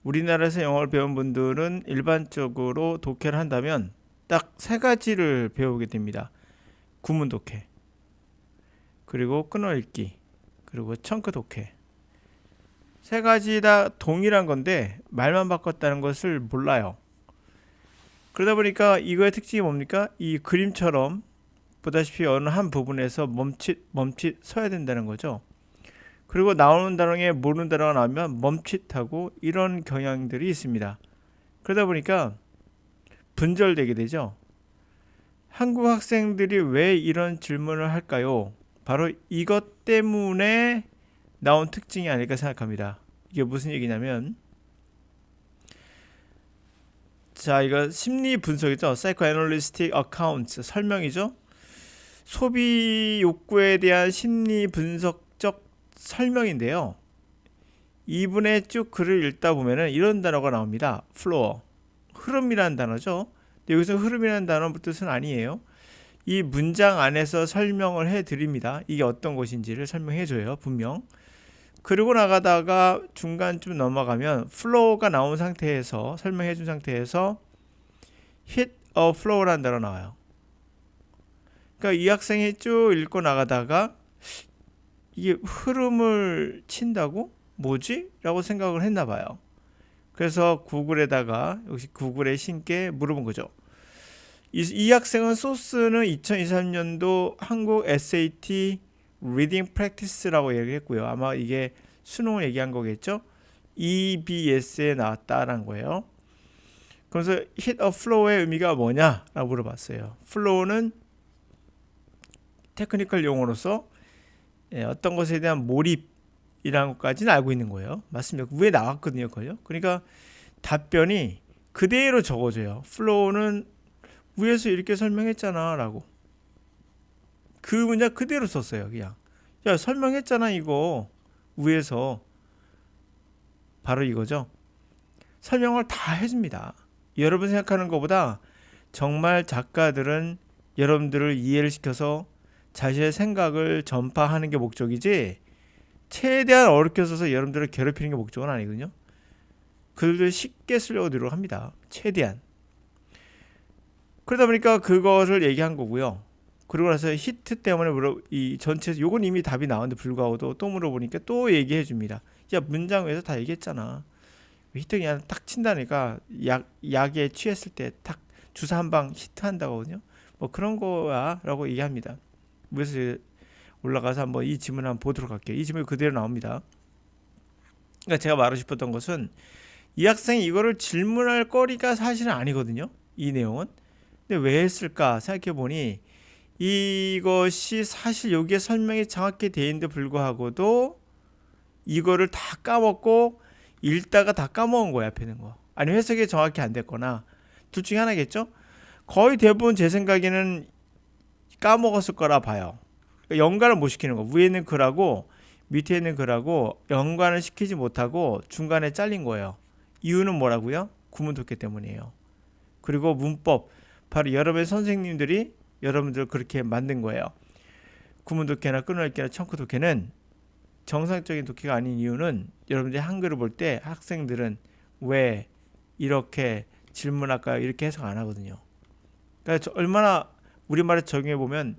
우리나라에서 영어를 배운 분들은 일반적으로 독해를 한다면 딱 세 가지를 배우게 됩니다. 구문 독해, 그리고 끊어읽기, 그리고 청크 독해. 세 가지 다 동일한 건데 말만 바꿨다는 것을 몰라요. 그러다 보니까 이거의 특징이 뭡니까? 이 그림처럼 보다시피 어느 한 부분에서 멈칫 서야 된다는 거죠. 그리고 나오는 단어에 모르는 단어가 나오면 멈칫하고 이런 경향들이 있습니다. 그러다 보니까 분절되게 되죠. 한국 학생들이 왜 이런 질문을 할까요? 바로 이것 때문에 나온 특징이 아닐까 생각합니다. 이게 무슨 얘기냐면, 자, 이거 심리 분석이죠. Psychoanalytic Accounts 설명이죠. 소비 욕구에 대한 심리 분석적 설명인데요. 이분의 쭉 글을 읽다 보면은 이런 단어가 나옵니다. flow, 흐름이라는 단어죠. 근데 여기서 흐름이라는 단어 뜻은 아니에요. 이 문장 안에서 설명을 해드립니다. 이게 어떤 것인지를 설명해줘요. 분명. 그리고 나가다가 중간쯤 넘어가면 flow가 나온 상태에서 설명해준 상태에서 hit a flow라는 단어 나와요. 그러니까 이 학생이 쭉 읽고 나가다가 이게 흐름을 친다고? 뭐지? 라고 생각을 했나 봐요. 그래서 구글에다가 역시 구글의 신께 물어본 거죠. 이 학생은 소스는 2023년도 한국 SAT Reading Practice라고 얘기했고요. 아마 이게 수능을 얘기한 거겠죠. EBS에 나왔다라는 거예요. 그래서 hit a flow의 의미가 뭐냐라고 물어봤어요. flow는 테크니컬 용어로서 어떤 것에 대한 몰입이라는 것까지는 알고 있는 거예요. 맞습니다. 위에 나왔거든요. 그걸요. 그러니까 답변이 그대로 적어줘요. flow는 위에서 이렇게 설명했잖아 라고. 그 문장 그대로 썼어요. 그냥 야 설명했잖아 이거 위에서. 바로 이거죠. 설명을 다 해줍니다. 여러분 생각하는 것보다 정말 작가들은 여러분들을 이해를 시켜서 자신의 생각을 전파하는 게 목적이지 최대한 어렵게 써서 여러분들을 괴롭히는 게 목적은 아니거든요. 그들을 쉽게 쓰려고 노력합니다. 최대한. 그러다 보니까 그것을 얘기한 거고요. 그리고 나서 히트 때문에 이 전체 요건 이미 답이 나왔는데 불구하고도 또 물어보니까 또 얘기해 줍니다. 야 문장 위에서 다 얘기했잖아. 히트 그냥 딱 친다니까 약에 취했을 때 딱 주사 한 방 히트한다고 하거든요. 뭐 그런 거야 라고 얘기합니다. 위에서 올라가서 한번 이 지문 한번 보도록 할게요. 이 지문이 그대로 나옵니다. 그러니까 제가 말하고 싶었던 것은 이 학생이 이거를 질문할 거리가 사실은 아니거든요. 이 내용은. 근데 왜 했을까 생각해보니 이것이 사실 여기에 설명이 정확히 되어 있는데 불구하고도 이거를 다 까먹고 읽다가 다 까먹은 거야. 앞에 있는 거. 아니 해석이 정확히 안 됐거나 둘 중에 하나겠죠. 거의 대부분 제 생각에는 까먹었을 거라 봐요. 그러니까 연관을 못 시키는 거. 위에 있는 글하고 밑에 있는 글하고 연관을 시키지 못하고 중간에 잘린 거예요. 이유는 뭐라고요? 구문 독해 때문이에요. 그리고 문법, 바로 여러분의 선생님들이 여러분들 그렇게 만든 거예요. 구문 독해나 끊어읽기나 청크 독해는 정상적인 독해가 아닌 이유는 여러분들이 한글을 볼 때 학생들은 왜 이렇게 질문할까요? 이렇게 해석 안 하거든요. 그러니까 얼마나 우리말에 적용해 보면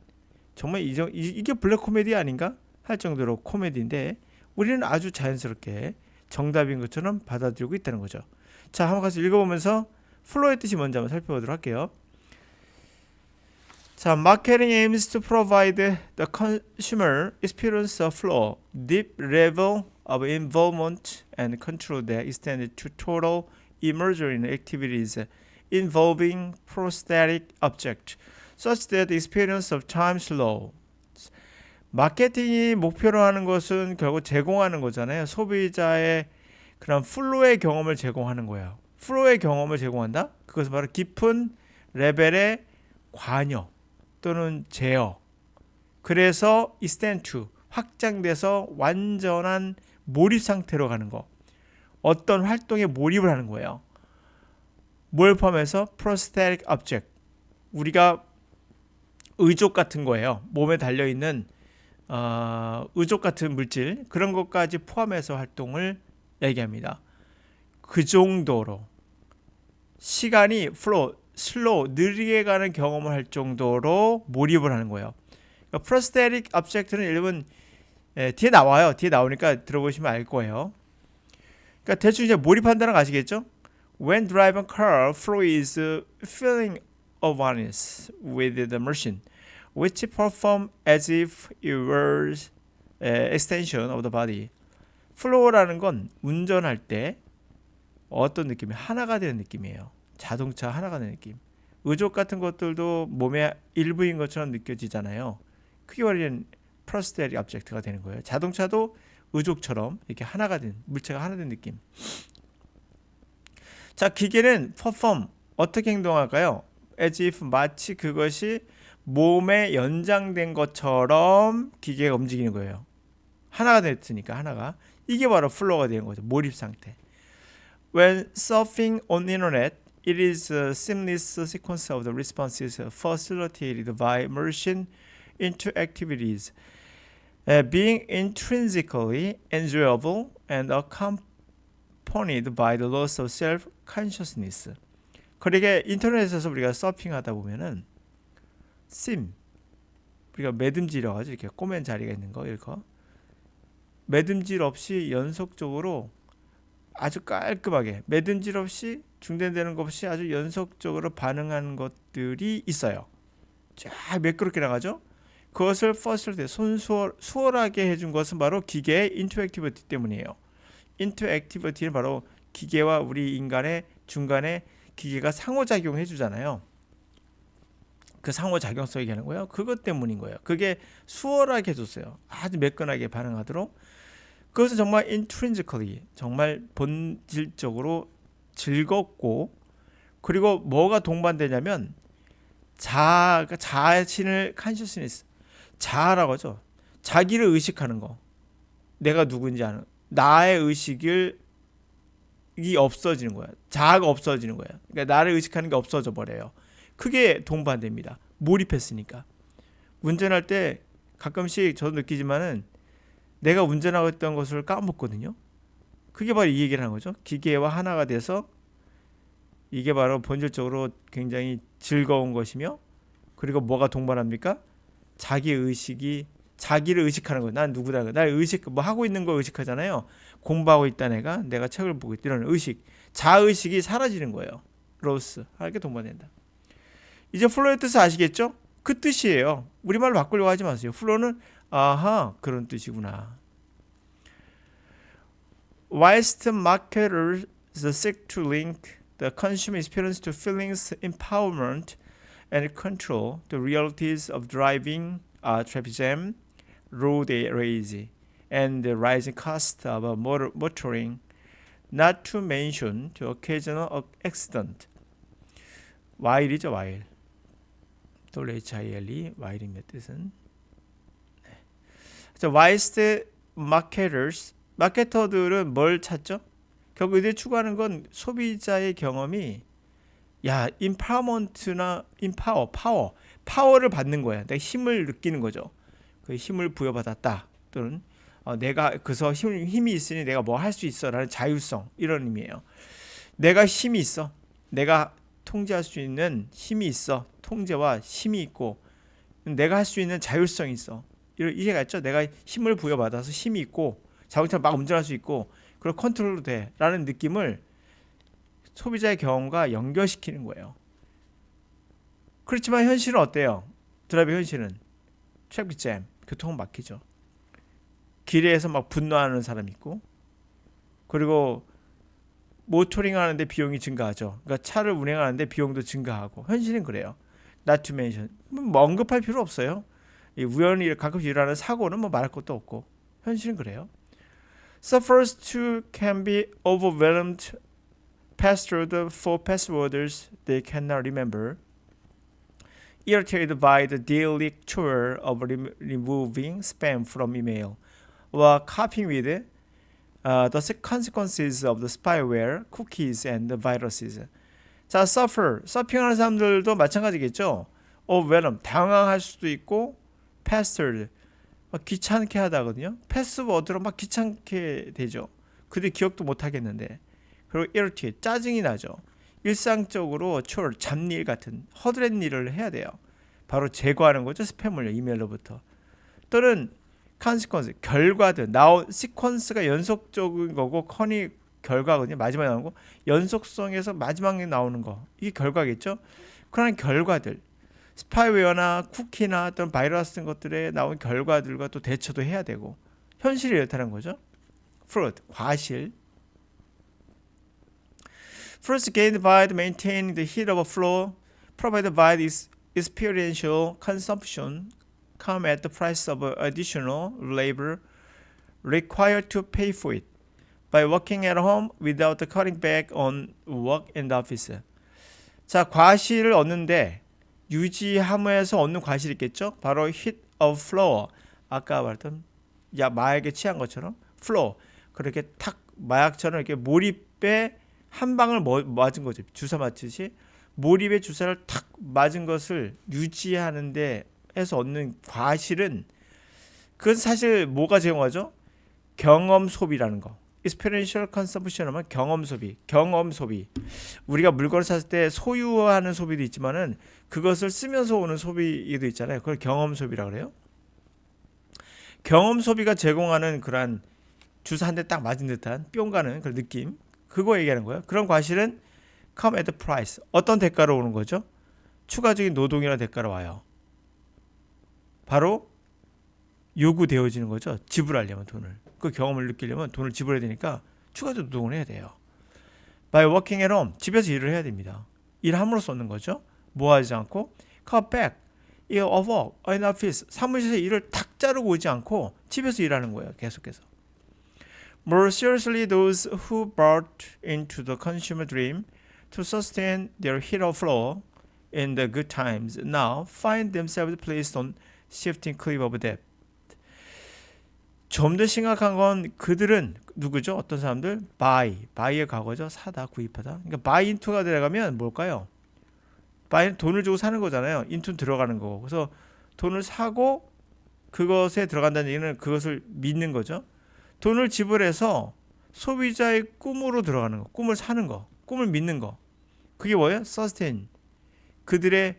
정말 이게 블랙 코미디 아닌가 할 정도로 코미디인데 우리는 아주 자연스럽게 정답인 것처럼 받아들이고 있다는 거죠. 자, 한번 가서 읽어보면서 플로우의 뜻이 뭔지 한번 살펴보도록 할게요. 자, marketing aims to provide the consumer experience of flow, deep level of involvement and control that extend to total immersion in activities involving prosthetic objects, such that the experience of time slow. 마케팅이 목표로 하는 것은 결국 제공하는 거잖아요. 소비자의 그런 플로우의 경험을 제공하는 거예요. 플로우의 경험을 제공한다? 그것은 바로 깊은 레벨의 관여 또는 제어. 그래서 extend to 확장돼서 완전한 몰입 상태로 가는 거. 어떤 활동에 몰입을 하는 거예요. 뭘 포함해서 prosthetic object. 우리가 의족 같은 거예요. 몸에 달려있는 의족 같은 물질 그런 것까지 포함해서 활동을 얘기합니다. 그 정도로 시간이 슬로우 느리게 가는 경험을 할 정도로 몰입을 하는 거예요. 그러니까 prosthetic object는 여러분 뒤에 나와요. 뒤에 나오니까 들어보시면 알 거예요. 그러니까 대충 이제 몰입한다는 거 아시겠죠? When driving car, flow is feeling of oneness with the machine, which perform as if it were extension of the body. flow라는 건 운전할 때 어떤 느낌이 하나가 되는 느낌이에요. 자동차 하나가 되는 느낌. 의족 같은 것들도 몸의 일부인 것처럼 느껴지잖아요. 크게 말하면 prosthetic object가 되는 거예요. 자동차도 의족처럼 이렇게 하나가 된 물체가 하나 된 느낌. 자, 기계는 perform 어떻게 행동할까요? as if 마치 그것이 몸에 연장된 것처럼 기계가 움직이는 거예요. 하나가 됐으니까 하나가. 이게 바로 플로우가 되는 거죠. 몰입 상태. When surfing on internet, it is a seamless sequence of the responses facilitated by immersion into activities, being intrinsically enjoyable and accompanied by the loss of self-consciousness. 그러게 인터넷에서 우리가 서핑하다 보면은 우리가 매듭질이라고 하죠. 이렇게 꼬맨 자리가 있는 거 이렇게 매듭질 없이 연속적으로 아주 깔끔하게 매듭질 없이 중단되는 것 없이 아주 연속적으로 반응하는 것들이 있어요. 쫙 매끄럽게 나가죠. 그것을 퍼슬때 수월하게 해준 것은 바로 기계의 인터랙티비티 때문이에요. 인터랙티비티는 바로 기계와 우리 인간의 중간에 기계가 상호작용해 주잖아요. 그 상호작용성 얘기하는 거예요. 그것 때문인 거예요. 그게 수월하게 해줬어요. 아주 매끈하게 반응하도록. 그것은 정말 intrinsically 정말 본질적으로 즐겁고 그리고 뭐가 동반되냐면 자신을 consciousness 자아라고 하죠. 자기를 의식하는 거. 내가 누군지 아는 나의 의식이 없어지는 거야. 자아가 없어지는 거야. 그러니까 나를 의식하는 게 없어져 버려요. 크게 동반됩니다. 몰입했으니까. 운전할 때 가끔씩 저도 느끼지만은 내가 운전하고 있던 것을 까먹거든요. 그게 바로 이 얘기를 하는 거죠. 기계와 하나가 돼서 이게 바로 본질적으로 굉장히 즐거운 것이며 그리고 뭐가 동반합니까? 자기를 의식하는 거예요. 난 누구다. 날 뭐 하고 있는 걸 의식하잖아요. 공부하고 있다 내가 책을 보고 있다 이런 의식. 자의식이 사라지는 거예요. 로스. 이렇게 동반된다. 이제 플로우의 뜻을 아시겠죠? 그 뜻이에요. 우리말로 바꾸려고 하지 마세요. 플로우는 그런 뜻이구나. Whilst marketers seek to link the consumer experience to feelings, empowerment, and control, the realities of driving, traffic jam, road rage, and the rising cost of motoring, not to mention the occasional accident. while이죠, while. WHILE, while입니다. 뜻은. whilst marketers, 마케터들은 뭘 찾죠? 결국 이들 추구하는 건 소비자의 경험이 empowerment나 파워를 받는 거야. 내가 힘을 느끼는 거죠. 그 힘을 부여받았다. 또는 내가 그래서 힘이 있으니 내가 뭐 할 수 있어라는 자율성 이런 의미예요. 내가 힘이 있어. 내가 통제할 수 있는 힘이 있어. 통제와 힘이 있고 내가 할 수 있는 자율성이 있어. 이해가 있죠? 내가 힘을 부여받아서 힘이 있고 자동차를 막 운전할 수 있고 그리고 컨트롤도 돼 라는 느낌을 소비자의 경험과 연결시키는 거예요. 그렇지만 현실은 어때요? 드라이브 현실은 트래픽 잼, 교통은 막히죠. 길에서 막 분노하는 사람이 있고 그리고 모터링 하는데 비용이 증가하죠. 그러니까 차를 운행하는데 비용도 증가하고 현실은 그래요. Not to mention 뭐 언급할 필요 없어요. 우연히 가끔씩 일어나는 사고는 뭐 말할 것도 없고 현실은 그래요. Sufferers too can be overwhelmed pestered for passwords they cannot remember, irritated by the daily chore of removing spam from email, or coping with the consequences of the spyware, cookies, and the viruses. 자, 서핑하는 사람들도 마찬가지겠죠. overwhelmed, 당황할 수도 있고, pestered, 귀찮게 하다거든요. 패스워드로 막 귀찮게 되죠. 그들 기억도 못 하겠는데. 그리고 irritate, 짜증이 나죠. 일상적으로 chore, 잡일 같은 허드렛 일을 해야 돼요. 바로 제거하는 거죠. 스팸을요. 이메일로부터. 또는 consequence, 결과들. sequence가 연속적인 거고 con이 결과거든요. 마지막에 나오는 거. 연속성에서 마지막에 나오는 거. 이게 결과겠죠. 그런 결과들. 스파이웨어나 쿠키나 또는 바이러스 같은 것들에 나온 결과들과 또 대처도 해야 되고. 현실이 이렇다는 거죠. fruit, 과실. Fruits gained by maintaining the heat of a flow provided by this experiential consumption come at the price of additional labor required to pay for it by working at home without cutting back on work in the office. 자, 과실을 얻는데 유지함에서 얻는 과실이 있겠죠? 바로 heat of flow. 아까 말했던 마약에 취한 것처럼 flow. 그렇게 탁 마약처럼 이렇게 몰입에 한 방을 맞은 거죠. 주사 맞듯이 몰입의 주사를 탁 맞은 것을 유지하는데 해서 얻는 과실은 그건 사실 뭐가 제공하죠? 경험 소비라는 거. experiential consumption 하면 경험 소비. 우리가 물건을 샀을 때 소유하는 소비도 있지만은 그것을 쓰면서 오는 소비도 있잖아요. 그걸 경험 소비라고 그래요. 경험 소비가 제공하는 그러한 주사 한 대 딱 맞은 듯한 뿅 가는 그런 느낌. 그거 얘기하는 거예요. 그런 과실은 come at a price. 어떤 대가로 오는 거죠? 추가적인 노동이라는 대가로 와요. 바로 요구되어지는 거죠. 지불하려면 돈을. 그 경험을 느끼려면 돈을 지불해야 되니까 추가적인 노동을 해야 돼요. By working at home. 집에서 일을 해야 됩니다. 일함으로써 얻는 거죠. 뭐 하지 않고 cut back. of work in office. 사무실에서 일을 탁 자르고 오지 않고 집에서 일하는 거예요. 계속해서. More seriously, those who bought into the consumer dream to sustain their hero flow in the good times now find themselves placed on shifting cliff of debt. 좀 더 심각한 건 그들은 누구죠? 어떤 사람들? buy의 과거죠. 사다, 구입하다. 그러니까 buy into가 들어가면 뭘까요? buy는 돈을 주고 사는 거잖아요. into 들어가는 거고. 그래서 돈을 사고 그것에 들어간다는 얘기는 그것을 믿는 거죠. 돈을 지불해서 소비자의 꿈으로 들어가는 거, 꿈을 사는 거, 꿈을 믿는 거. 그게 뭐예요? sustain. 그들의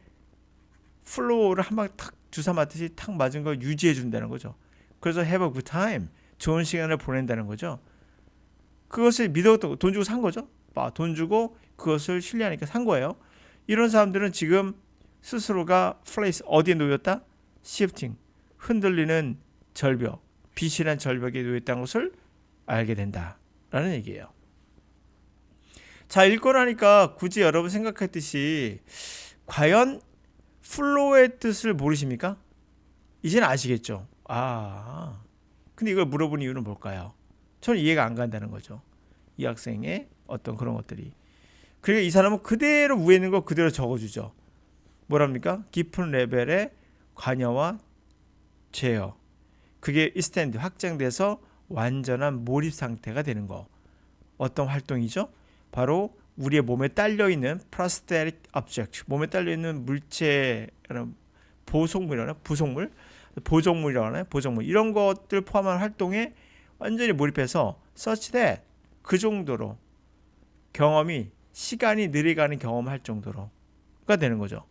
플로우를 한 방 탁 주사 맞듯이 탁 맞은 걸 유지해 준다는 거죠. 그래서 have a good time. 좋은 시간을 보낸다는 거죠. 그것을 믿었던 돈 주고 산 거죠. 돈 주고 그것을 신뢰하니까 산 거예요. 이런 사람들은 지금 스스로가 place 어디에 놓였다? shifting. 흔들리는 절벽. 비실한 절벽에 놓였다는 것을 알게 된다라는 얘기예요. 자, 읽고 나니까 굳이 여러분 생각했듯이 과연 플로우의 뜻을 모르십니까? 이제는 아시겠죠? 근데 이걸 물어본 이유는 뭘까요? 저는 이해가 안 간다는 거죠. 이 학생의 어떤 그런 것들이. 그러니까 이 사람은 그대로 위에 있는 거 그대로 적어주죠. 뭐랍니까? 깊은 레벨의 관여와 제어. 그게 extend, 확장돼서 완전한 몰입 상태가 되는 거. 어떤 활동이죠? 바로 우리의 몸에 딸려있는 prosthetic object, 몸에 딸려있는 물체, 보속물이라나 부속물, 보정물이라고 하나요? 보정물. 이런 것들 포함한 활동에 완전히 몰입해서 such that 그 정도로 경험이 시간이 느리가는 경험을 할 정도로가 되는 거죠.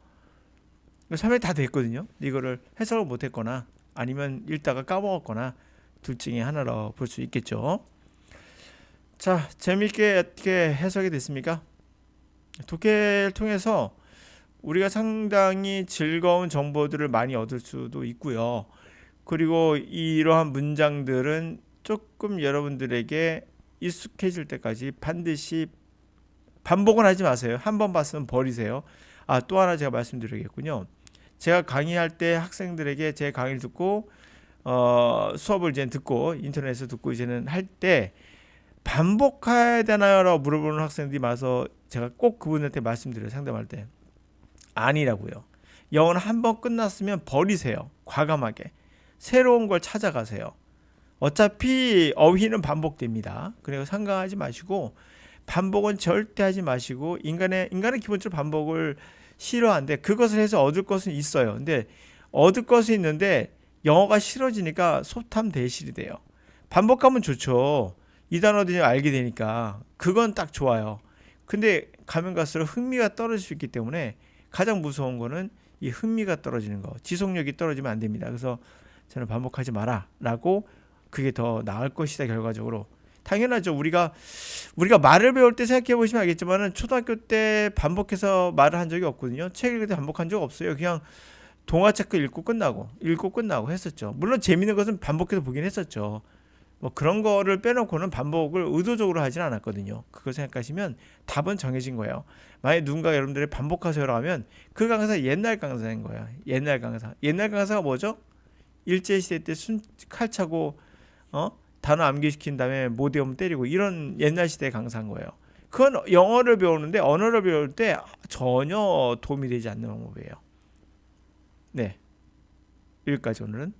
설명이 다 됐거든요. 이거를 해석을 못했거나 아니면 읽다가 까먹었거나 둘 중에 하나로 볼 수 있겠죠. 자, 재미있게 어떻게 해석이 됐습니까? 독해를 통해서 우리가 상당히 즐거운 정보들을 많이 얻을 수도 있고요. 그리고 이러한 문장들은 조금 여러분들에게 익숙해질 때까지 반드시 반복은 하지 마세요. 한 번 봤으면 버리세요. 또 하나 제가 말씀드리겠군요. 제가 강의할 때 학생들에게 제 강의를 듣고 수업을 이제 듣고 인터넷에서 듣고 이제는 할 때 반복해야 되나요? 라고 물어보는 학생들이 많아서 제가 꼭 그분한테 말씀드려요. 상담할 때. 아니라고요. 영어는 한 번 끝났으면 버리세요. 과감하게. 새로운 걸 찾아가세요. 어차피 어휘는 반복됩니다. 그래서 상관하지 마시고 반복은 절대 하지 마시고 인간은 기본적으로 반복을 싫어하는데 그것을 해서 얻을 것은 있어요. 근데 얻을 것이 있는데 영어가 싫어지니까 소탐대실이 돼요. 반복하면 좋죠. 이 단어들이 알게 되니까 그건 딱 좋아요. 근데 가면 갈수록 흥미가 떨어질 수 있기 때문에 가장 무서운 거는 이 흥미가 떨어지는 거, 지속력이 떨어지면 안 됩니다. 그래서 저는 반복하지 마라라고, 그게 더 나을 것이다 결과적으로. 당연하죠. 우리가 말을 배울 때 생각해 보시면 알겠지만은 초등학교 때 반복해서 말을 한 적이 없거든요. 책 읽을 때 반복한 적 없어요. 그냥 동화책 읽고 끝나고 했었죠. 물론 재밌는 것은 반복해서 보긴 했었죠. 뭐 그런 거를 빼놓고는 반복을 의도적으로 하진 않았거든요. 그걸 생각하시면 답은 정해진 거예요. 만약 누군가 여러분들이 반복하세요라고 하면 그 강사 옛날 강사인 거예요. 옛날 강사. 옛날 강사가 뭐죠? 일제시대 때 칼 차고 단어 암기시킨 다음에 못 외우면 때리고, 이런 옛날 시대 강사인 거예요. 그건 영어를 배우는데 언어를 배울 때 전혀 도움이 되지 않는 방법이에요. 네, 여기까지 오늘은.